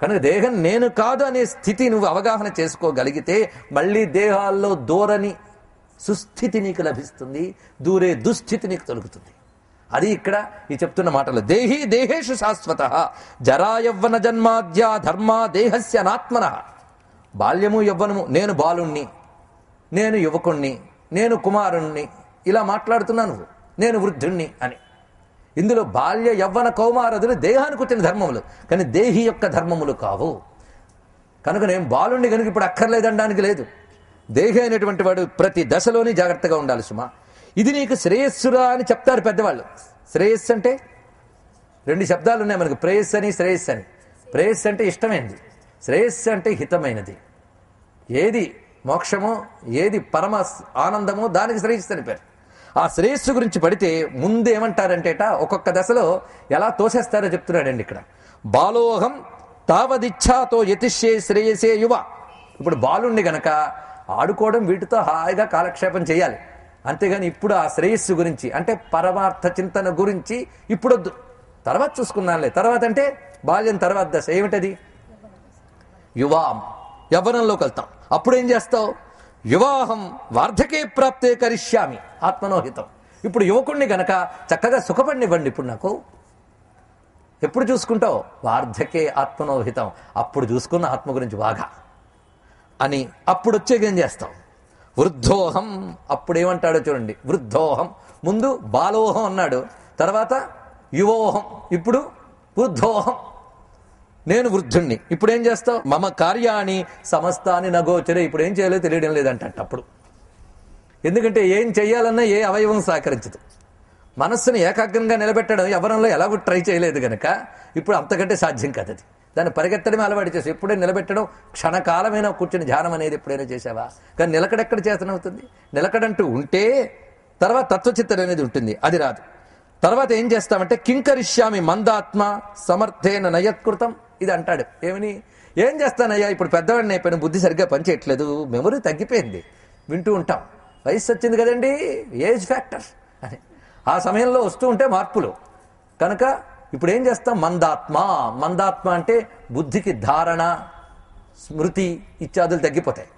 కనుక దేహం నేను కాదు అనే స్థితి నువ్వు అవగాహన చేసుకోగలిగితే మళ్ళీ దేహాల్లో దూరని సుస్థితి నీకు లభిస్తుంది, దూరే దుస్థితి నీకు తొలుగుతుంది. అది ఇక్కడ ఈ చెప్తున్న మాటలు. దేహి దేహేషు శాశ్వత జరా యవ్వన జన్మాద్యా ధర్మా దేహస్య నాత్మన. బాల్యము యవ్వనము, నేను బాలుణ్ణి, నేను యువకుణ్ణి, నేను కుమారుణ్ణి, ఇలా మాట్లాడుతున్నాను, నేను వృద్ధుణ్ణి అని. ఇందులో బాల్య యవ్వన కౌమారదులు దేహానికి వచ్చిన ధర్మములు, కానీ దేహి యొక్క ధర్మములు కావు. కనుక నేను బాలుణ్ణి కనుక ఇప్పుడు అక్కర్లేదనడానికి లేదు. దేహి అయినటువంటి వాడు ప్రతి దశలోని జాగ్రత్తగా ఉండాలి సుమా. ఇది నీకు శ్రేయస్సురా అని చెప్తారు పెద్దవాళ్ళు. శ్రేయస్సు అంటే 2 శబ్దాలు ఉన్నాయి మనకి, ప్రేయస్సు అని శ్రేయస్సు అని. ప్రేయస్సు అంటే ఇష్టమైనది, శ్రేయస్సు అంటే హితమైనది. ఏది మోక్షమో ఏది పరమ ఆనందమో దానికి శ్రేయస్సు అని పేరు. ఆ శ్రేయస్సు గురించి పడితే ముందు ఏమంటారంటేట, ఒక్కొక్క దశలో ఎలా తోసేస్తారో చెప్తున్నాడండి ఇక్కడ. బాలోహం తావదిచ్ఛాతో యతిష్యే శ్రేయసే యువ. ఇప్పుడు బాలుణ్ణి గనక ఆడుకోవడం, వీటితో హాయిగా కాలక్షేపం చేయాలి. అంతేగాని ఇప్పుడు ఆ శ్రేయస్సు గురించి అంటే పరమార్థ చింతన గురించి ఇప్పుడొద్దు, తర్వాత చూసుకున్నానులే. తర్వాత అంటే బాల్యం తర్వాత దశ ఏమిటది? యువాం, యవ్వనంలోకి వెళ్తాం. అప్పుడు ఏం చేస్తావు? యువాహం వార్ధకే ప్రాప్తే కరిష్యామి ఆత్మనోహితం. ఇప్పుడు యువకుణ్ణి గనక చక్కగా సుఖపడినివ్వండి. ఇప్పుడు నాకు ఎప్పుడు చూసుకుంటావు? వార్ధకే ఆత్మనోహితం, అప్పుడు చూసుకున్న ఆత్మ గురించి బాగా అని. అప్పుడు వచ్చేకేం చేస్తావు? వృద్ధోహం, అప్పుడేమంటాడో చూడండి. వృద్ధోహం, ముందు బాలోహం అన్నాడు, తర్వాత యువోహం, ఇప్పుడు వృద్ధోహం, నేను వృద్ధుణ్ణి. ఇప్పుడు ఏం చేస్తావు? మమ కార్యాణి సమస్తాని నగోచరే. ఇప్పుడు ఏం చేయాలో తెలియడం లేదంట అప్పుడు. ఎందుకంటే ఏం చెయ్యాలన్నా ఏ అవయవం సహకరించదు. మనస్సును ఏకాగ్రంగా నిలబెట్టడం ఎవరంలో ఎలాగో ట్రై చేయలేదు గనక ఇప్పుడు అంతకంటే సాధ్యం కాదు. అది దాన్ని పరిగెత్తడమే అలవాటు చేసి ఎప్పుడే నిలబెట్టడం, క్షణకాలమైనా కూర్చుని ధ్యానం అనేది ఎప్పుడైనా చేసావా? కానీ నిలకడెక్కడ చేతనవుతుంది? నిలకడంటూ ఉంటే తర్వాత తత్వచిత్తడం అనేది ఉంటుంది, అది రాదు. తర్వాత ఏం చేస్తామంటే కింకరిష్యామి మందాత్మ సమర్థేన నయత్కృతం. ఇది అంటాడు. ఏమని? ఏం చేస్తానయ్యా, ఇప్పుడు పెద్దవాడిని అయిపోయిన, బుద్ధి సరిగ్గా పనిచేయట్లేదు, మెమరీ తగ్గిపోయింది, వింటూ ఉంటాం, వయసు వచ్చింది కదండి, ఏజ్ ఫ్యాక్టర్ అని. ఆ సమయంలో వస్తూ ఉంటే మార్పులు. కనుక ఇప్పుడు ఏం చేస్తాం? మందాత్మ. మందాత్మ అంటే బుద్ధికి ధారణ, స్మృతి ఇత్యాదులు తగ్గిపోతాయి.